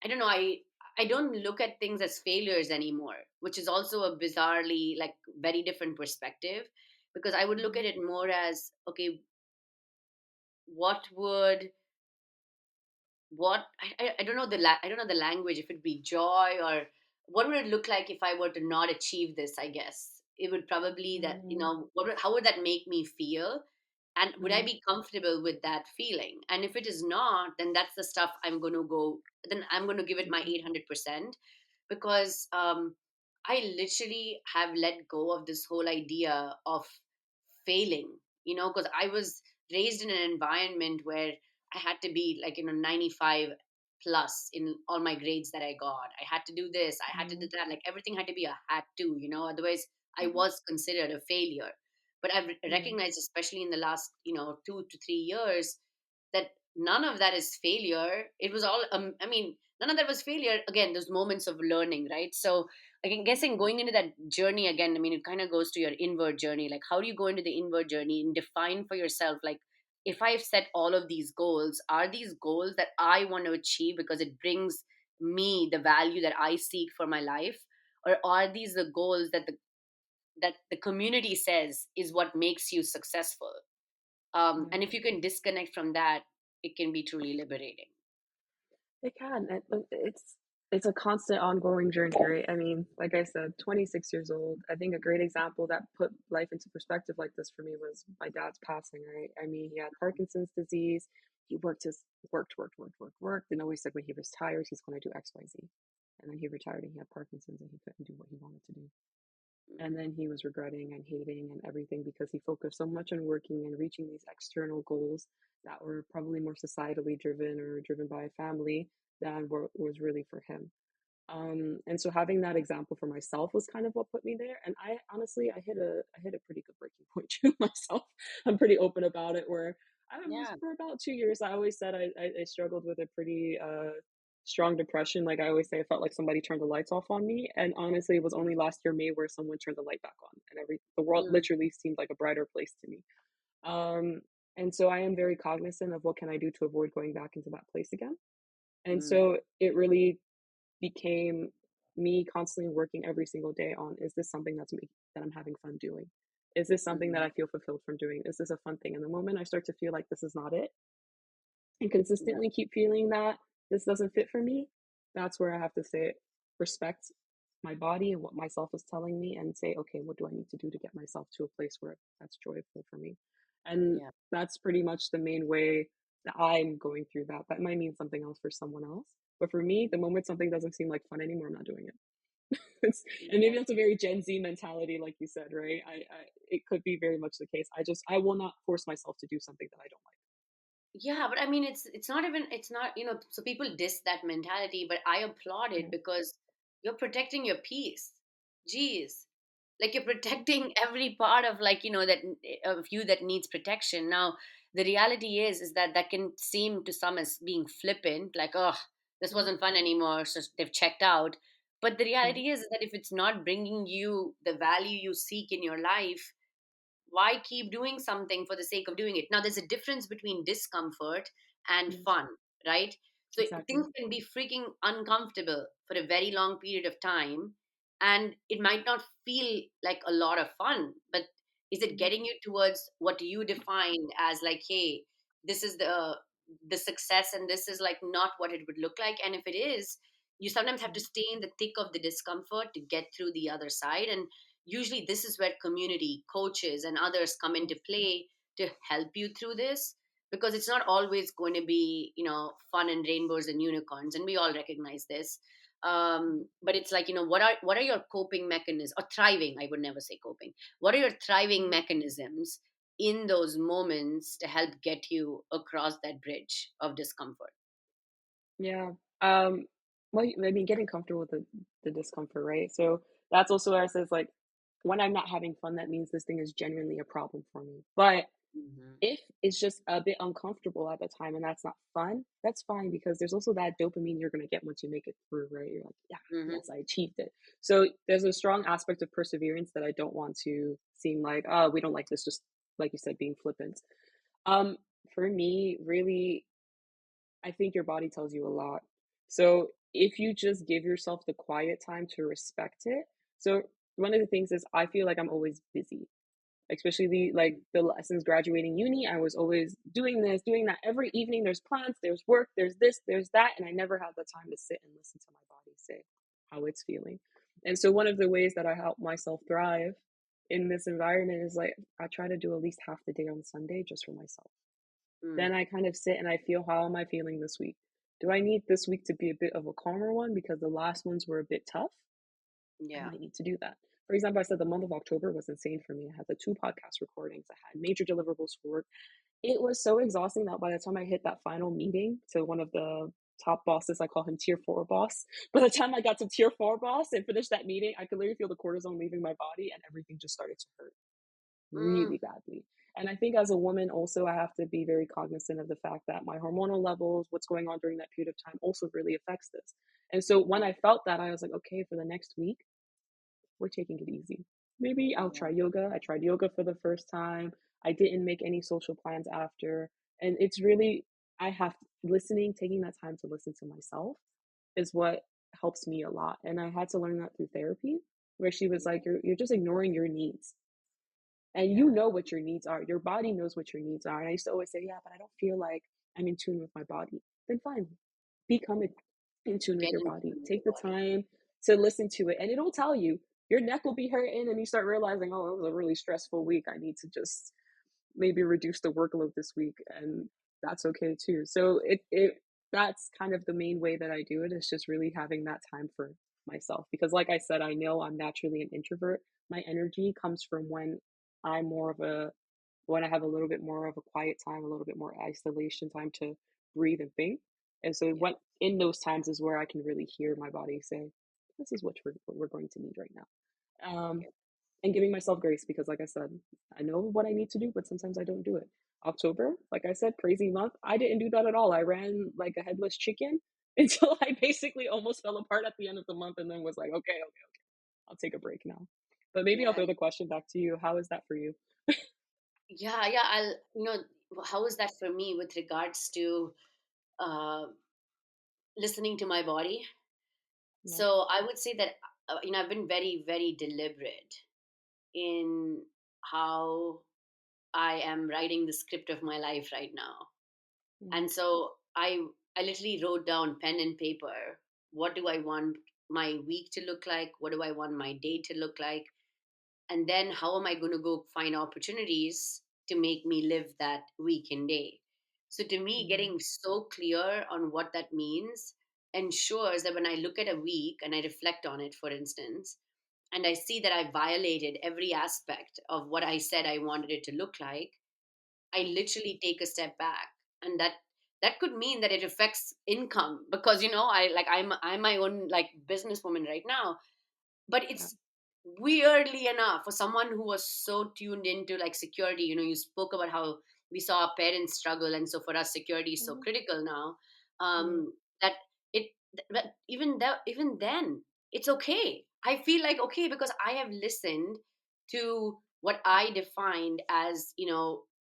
I don't know, I don't look at things as failures anymore, which is also a bizarrely like very different perspective, because I would look at Mhm. it more as, okay, what would what I don't know I don't know the language, if it'd be joy, or what would it look like if I were to not achieve this. I guess it would probably that, Mhm. how would that make me feel, and would I Mhm. be comfortable with that feeling? And if it is not, then that's the stuff I'm going to go, then I'm going to give it my Mhm. 800%, because I literally have let go of this whole idea of failing, because I was raised in an environment where I had to be like, 95 plus in all my grades that I got. I had to do this, I had to do Mhm. that. Like everything had to be a had to, otherwise I Mhm. was considered a failure. But I've Yeah. recognized, especially in the last, 2 to 3 years, that none of that is failure. It was all, I mean, none of that was failure. Again, there's moments of learning, right? So again, guessing going into that journey again, I mean, it kind of goes to your inward journey. Like, how do you go into the inward journey and define for yourself, like, if I've set all of these goals, are these goals that I want to achieve because it brings me the value that I seek for my life? Or are these the goals that the community says is what makes you successful? Yeah. And if you can disconnect from that, it can be truly liberating. It can, and it's a constant ongoing journey, right? I mean, like I said, 26 years old. I think a great example that put life into perspective like this for me was my dad's passing, right? I mean, he had Parkinson's disease. He worked, and always said when he retires, he's going to do X, Y, Z. And then he retired and he had Parkinson's and he couldn't do what he wanted to do. And then he was regretting and hating and everything because he focused so much on working and reaching these external goals that were probably more societally driven or driven by a family than what was really for him. And so having that example for myself was kind of what put me there. And I honestly, I hit a pretty good breaking point too myself. I'm pretty open about it. Where I was Yeah. for about 2 years, I always said I struggled with a pretty strong depression. Like I always say, I felt like somebody turned the lights off on me. And honestly, it was only last year May where someone turned the light back on, and the world Mm, literally seemed like a brighter place to me. Um, and so I am very cognizant of what can I do to avoid going back into that place again. And mm, so it really became me constantly working every single day on, is this something that I'm having fun doing? Is this something that mm, I feel fulfilled from doing? Is this a fun thing? And the moment I start to feel like this is not it, and yeah. consistently keep feeling that this doesn't fit for me, that's where I have to say, respect my body and what myself is telling me, and say, okay, what do I need to do to get myself to a place where that's joyful for me? And Yeah. that's pretty much the main way that I'm going through that. That might mean something else for someone else. But for me, the moment something doesn't seem like fun anymore, I'm not doing it. And maybe Yeah. that's a very Gen Z mentality, like you said, right? It could be very much the case. I will not force myself to do something that I don't Yeah, but I mean, it's not even, it's not, so people diss that mentality, but I applaud it like. because you're protecting your peace. Jeez. Like you're protecting every part of, like, that of you that needs protection. Now, the reality is that that can seem to some as being flippant, like, oh, this Mhm, wasn't fun anymore, so they've checked out. But the mhm, reality is that if it's not bringing you the value you seek in your life, why keep doing something for the sake of doing it? Now, there's a difference between discomfort and yes, fun, right? So exactly. things can be freaking uncomfortable for a very long period of time, and it might not feel like a lot of fun, but is it Mhm, getting you towards what you define as, like, hey, this is the success, and this is like not what it would look like? And if it is, you sometimes have to mhm, stay in the thick of the discomfort to get through the other side. And usually this is where community coaches and others come into yes, play to help you through this, because it's not always going to be, fun and rainbows and unicorns, and we all recognize this. mhm, But it's like, what are your coping mechanisms, or thriving, I would never say coping, what are your thriving mhm. mechanisms in those moments to help get you across that bridge of discomfort? Yeah. Um, well, I mean, getting comfortable with the discomfort, right? So that's also where it says like, when I'm not having fun, that means this thing is genuinely a problem for me. But Mhm. If it's just a bit uncomfortable at the time and that's not fun, that's fine because there's also that dopamine you're gonna get once you make it through, right? You're like, yeah, Mhm. yes, I achieved it. So there's a strong aspect of perseverance that I don't want to seem like, oh, we don't like this, just like you said, being flippant. Um, for me, really, I think your body tells you a lot. So if you just give yourself the quiet time to respect it. So one of the things is I feel like I'm always busy, especially the lessons graduating uni. I was always doing this, doing that. Every evening there's plans, there's work, there's this, there's that, and I never had the time to sit and listen to my body say how it's feeling. And so one of the ways that I help myself thrive in this environment is like I try to do at least half the day on Sunday just for myself. Mm. Then I kind of sit and I feel, how am I feeling this week? Do I need this week to be a bit of a calmer one because the last ones were a bit tough? I Yeah. might need to do that. For example, I said the month of October was insane for me. I had the two podcast recordings, I had major deliverables for work. It was so exhausting that by the time I hit that final meeting to one of the top bosses, I call him tier four boss. By the time I got to tier four boss and finished that meeting, I could literally feel the cortisone leaving my body and everything just started to hurt Mm. really badly. And I think as a woman, also, I have to be very cognizant of the fact that my hormonal levels, what's going on during that period of time, also really affects this. And so when I felt that, I was like, okay, for the next week, we're taking it easy. Maybe I'll Yeah. try yoga. I tried yoga for the first time. I didn't make any social plans after. And it's really, I have listening, taking that time to listen to myself is what helps me a lot. And I had to learn that through therapy, where she was like, you're just ignoring your needs. And you Yeah. know what your needs are. Your body knows what your needs are. And I used to always say, yeah, but I don't feel like I'm in tune with my body. Then fine, become in tune with Get your in body. tune with Take the your body. time to listen to it, and it'll tell you. Your neck will be hurting, and you start realizing, oh, it was a really stressful week. I need to just maybe reduce the workload this week, and that's okay too. So it that's kind of the main way that I do it, is just really having that time for myself, because like I said, I know I'm naturally an introvert. My energy comes from I'm more of a when I have a little bit more of a quiet time, a little bit more isolation time to breathe and think. And so Yeah. what in those times is where I can really hear my body say, this is what we're going to need right now. Um, Yeah. and giving myself grace, because like I said, I know what I need to do, but sometimes I don't do it. October, like I said, crazy month. I didn't do that at all. I ran like a headless chicken until I basically almost fell apart at the end of the month, and then was like, okay, okay, I'll take a break now. But maybe I'll Yeah. throw the question back to you. How is that for you? Yeah. Yeah. How is that for me with regards to uh, listening to my body? Yeah. So I would say that, I've been very, very deliberate in how I am writing the script of my life right now. Mm, And so I literally wrote down pen and paper, what do I want my week to look like? What do I want my day to look like? And then how am I going to go find opportunities to make me live that week and day? So to me, mm, getting so clear on what that means ensures that when I look at a week and I reflect on it, for instance, and I see that I violated every aspect of what I said I wanted it to look like, I literally take a step back. And that could mean that it affects income, because I'm my own like businesswoman right now. But yeah. it's weirdly enough, for someone who was so tuned into like security, you spoke about how we saw our parents struggle, and so for us security is so Mhm, critical now, yeah, that it that even then it's okay. I feel like okay because I have listened to what I defined as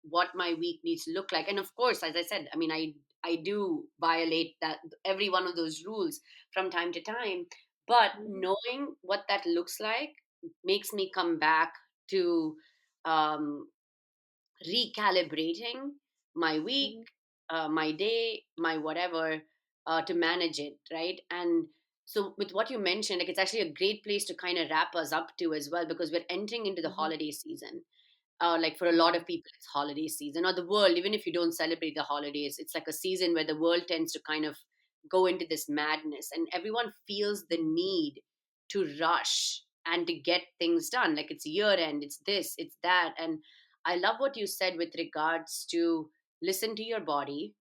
what my week needs to look like. And of course, as I said, I do violate that every one of those rules from time to time, but mhm, knowing what that looks like makes me come back to um, recalibrating my week, mhm, my day, my whatever, to manage it, right? And so, with what you mentioned, like it's actually a great place to kind of wrap us up to as well, because we're entering into the mhm, holiday season. Like for a lot yeah, of people, it's holiday season, or the world, even if you don't celebrate the holidays, it's like a season where the world tends to kind of go into this madness, and everyone feels the mm, need to rush and to get things done. Like it's year end, it's this, it's that. And I love what you said with regards to listen to your body.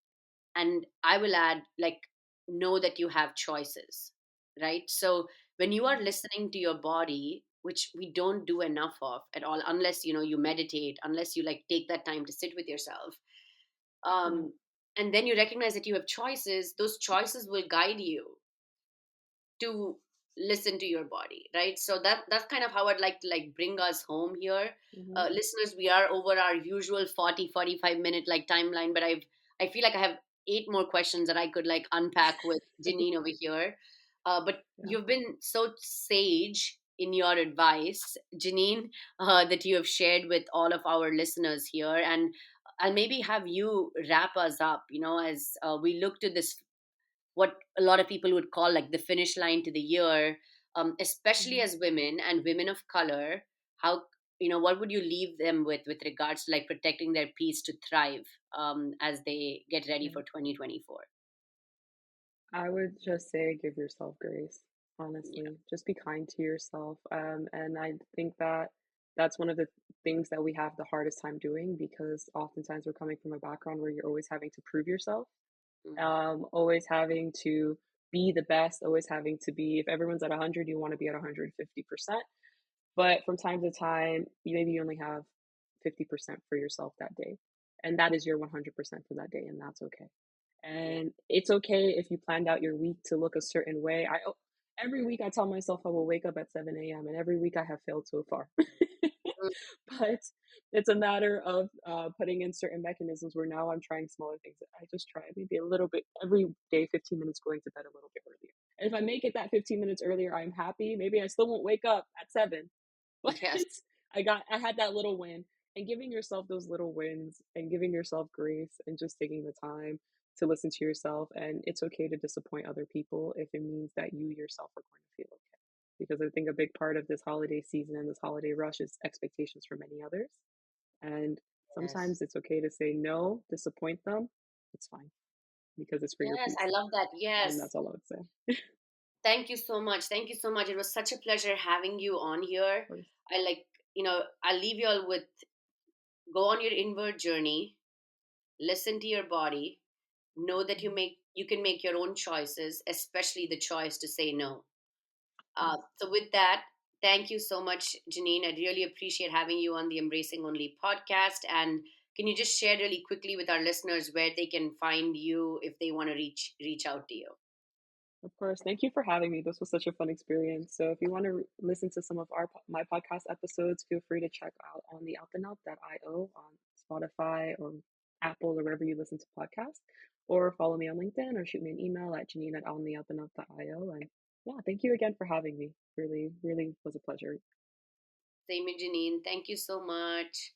And I will add, like, know that you have choices, right? So when you are mhm, listening to your body, which we don't do enough of at all, unless you meditate, unless you like take that time to sit with yourself. Yeah. And then you recognize that you have choices. Those choices will guide you to listen to your body, right? So that's kind of how I'd like to like bring us home here. Hmm. Listeners, we are over our usual 40-45 minute like timeline, but I feel like I have eight more questions that I could like unpack with Janine over here. But Yeah. you've been so sage in your advice, Janine, that you have shared with all of our listeners here. And I'll maybe have you wrap us up, as we look to this, what a lot of people would call like the finish line to the year, especially Hmm. as women and women of color. How, what would you leave them with regards to like protecting their peace to thrive, as they get ready Yeah. for 2024? I would just say give yourself grace, Yeah. honestly. Just be kind to yourself. And I think that that's one of the things that we have the hardest time doing because oftentimes we're coming from a background where you're always having to prove yourself, Mm. always having to be the best, always having to be, if everyone's at 100, you want to be at 150%. But from time to time, maybe you only have 50% for yourself that day. And that is your 100% for that day, and that's okay. Yeah. And it's okay if you planned out your week to look a certain way. Every week I tell myself I will wake up at 7 a.m. and every week I have failed so far. Mm. But it's a matter of putting in certain mechanisms where now I'm trying smaller things. I just try maybe a little bit every day, 15 minutes going to bed a little bit earlier. And if I make it that 15 minutes earlier, I'm happy. Maybe I still won't wake up at 7, but Yes. I had that little win. And giving yourself those little wins and giving yourself grace and just taking the time to listen to yourself. And it's okay to disappoint other people if it means that you yourself are going to feel okay. Because I think a big part of this holiday season and this holiday rush is expectations for many others. And Yes. sometimes it's okay to say no, disappoint them. It's fine because it's for your Yes, I peace. love that. And Yes. that's all I would say. Of Thank you so much. Thank you so much. It was such a pleasure having you on here. course. I like, I'll leave you all with, go on your inward journey, listen to your body, know that Mhm. you can make your own choices, especially the choice to say no. Of course. So with that, thank you so much, Janine. I really appreciate having you on the Embracing Only podcast. And can you just share really quickly with our listeners where they can find you if they want to reach out to you? Of course. Thank you for having me. This was such a fun experience. So if you want to listen to some of my podcast episodes, feel free to check out on the outthenout.io on Spotify or Apple or wherever you listen to podcasts, or follow me on LinkedIn or shoot me an email at janine@ontheoutthenout.io. And yeah, thank you again for having me. Really, really was a pleasure. Same with Janine. Thank you so much.